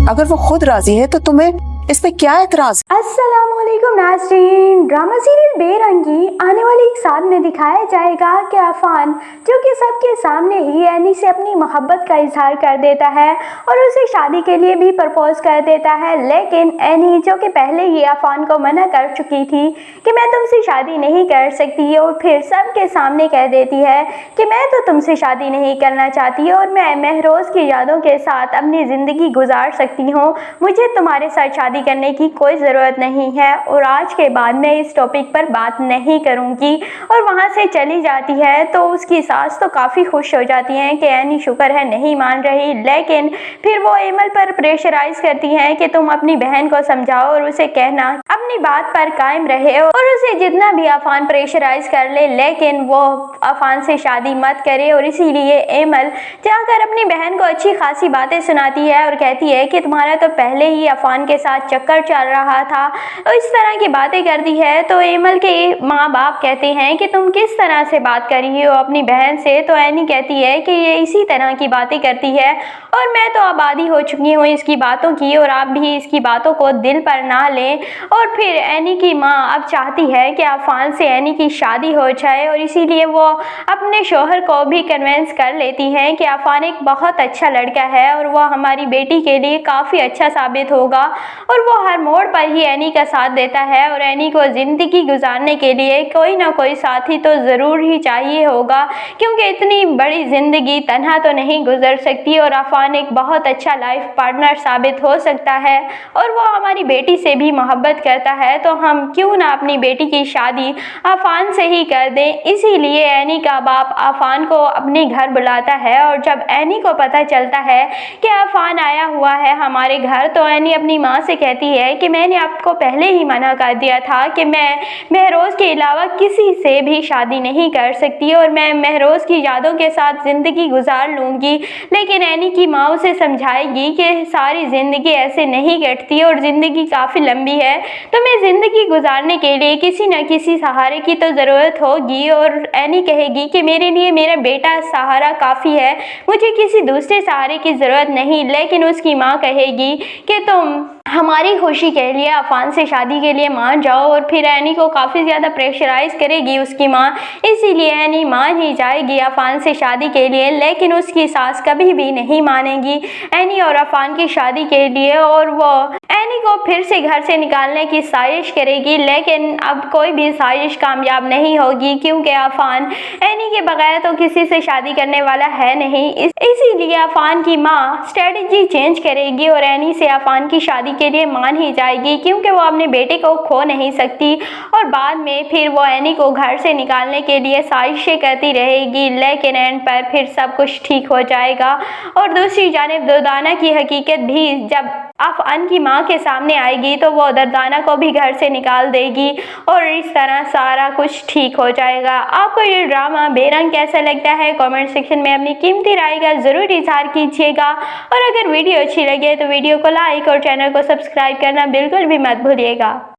अगर वो खुद राजी है तो तुम्हें इस पे क्या एतराज? अस्सलामुअलैकुम नाज़रीन। ड्रामा सीरियल बेरंगी आने वाली एक साल में दिखाया जाएगा कि अफान जो कि सबके सामने ही एनी से अपनी मोहब्बत का इजहार कर देता है और उसे शादी के लिए भी प्रपोज कर देता है, लेकिन एनी जो कि पहले ही अफान को मना कर चुकी थी कि मैं तुमसे शादी नहीं कर सकती, और फिर सबके सामने कह देती है कि मैं तो तुमसे शादी नहीं करना चाहती और मैं महरोज़ की यादों के साथ अपनी ज़िंदगी गुजार सकती हूँ, मुझे तुम्हारे साथ शादी करने की कोई ज़रूरत नहीं है और आज के बाद मैं इस टॉपिक पर बात नहीं करूँगी। और वहाँ से चली जाती है तो उसकी सास तो काफ़ी खुश हो जाती हैं कि एनी शुक्र है नहीं मान रही, लेकिन फिर वो एमल पर प्रेशराइज करती हैं कि तुम अपनी बहन को समझाओ और उसे कहना अपनी बात पर कायम रहे और उसे जितना भी अफान प्रेशराइज कर ले लेकिन वो अफान से शादी मत करे। और इसीलिए एमल जाकर अपनी बहन को अच्छी खासी बातें सुनाती है और कहती है कि तुम्हारा तो पहले ही अफान के साथ चक्कर चल रहा था, तो इस तरह की बातें करती है। तो एमल के माँ बाप कहते हैं कि तुम किस तरह से बात कर रही हो अपनी बहन से? तो एनी कहती है कि ये इसी तरह की बातें करती है और मैं तो अब आदी हो चुकी हूँ इसकी बातों की और आप भी इसकी बातों को दिल पर ना लें। और फिर एनी की माँ अब चाहती है कि अफान से एनी की शादी हो जाए और इसीलिए वो अपने शोहर को भी कन्विंस कर लेती हैं कि अफान एक बहुत अच्छा लड़का है और वह हमारी बेटी के लिए काफ़ी अच्छा साबित होगा। और वो हर मोड़ पर ही एनी का साथ देता है और एनी को ज़िंदगी गुजारने के लिए कोई ना कोई साथी तो ज़रूर ही चाहिए होगा, क्योंकि इतनी बड़ी ज़िंदगी तन्हा तो नहीं गुजर सकती और अफान एक बहुत अच्छा लाइफ पार्टनर साबित हो सकता है और वो हमारी बेटी से भी मोहब्बत करता है, तो हम क्यों ना अपनी बेटी की शादी अफान से ही कर दें। इसीलिए एनी का बाप अफान को अपने घर बुलाता है और जब एनी को पता चलता है कि अफान आया हुआ है हमारे घर, तो एनी अपनी माँ से कहती है कि मैंने आपको पहले ही मना कर दिया था कि मैं महरोज़ के अलावा किसी से भी शादी नहीं कर सकती और मैं महरोज़ की यादों के साथ ज़िंदगी गुजार लूँगी। लेकिन एनी की माँ उसे समझाएगी कि सारी ज़िंदगी ऐसे नहीं कटती और ज़िंदगी काफ़ी लंबी है, तो मैं ज़िंदगी गुजारने के लिए किसी न किसी सहारे की तो ज़रूरत होगी। और एनी कहेगी कि मेरे लिए मेरा बेटा सहारा काफ़ी है, मुझे किसी दूसरे सहारे की ज़रूरत नहीं। लेकिन उसकी माँ कहेगी कि तुम हमारी खुशी के लिए अफान से शादी के लिए मान जाओ और फिर एनी को काफ़ी ज़्यादा प्रेशराइज करेगी उसकी माँ, इसीलिए एनी मान ही जाएगी अफान से शादी के लिए। लेकिन उसकी सास कभी भी नहीं मानेगी एनी और अफान की शादी के लिए और वो एनी को फिर से घर से निकालने की साजिश करेगी, लेकिन अब कोई भी साजिश कामयाब नहीं होगी क्योंकि अफान एनी के बगैर तो किसी से शादी करने वाला है नहीं। इसीलिए अफान की माँ स्ट्रेटजी चेंज करेगी और एनी से अफान की शादी के लिए मान ही जाएगी क्योंकि वो अपने बेटे को खो नहीं सकती। और बाद में फिर वो एनी को घर से निकालने के लिए साजिशें करती रहेगी, लेकिन एंड पर फिर सब कुछ ठीक हो जाएगा। और दूसरी जानिब दुर्दाना की हकीकत भी जब अफान की माँ के सामने आएगी तो वो दुर्दाना को भी घर से निकाल देगी और इस तरह सारा कुछ ठीक हो जाएगा। आपको ये ड्रामा बेरंग कैसा लगता है कमेंट सेक्शन में अपनी कीमती राय का ज़रूर इजहार कीजिएगा और अगर वीडियो अच्छी लगे तो वीडियो को लाइक और चैनल को सब्सक्राइब करना बिल्कुल भी मत भूलिएगा।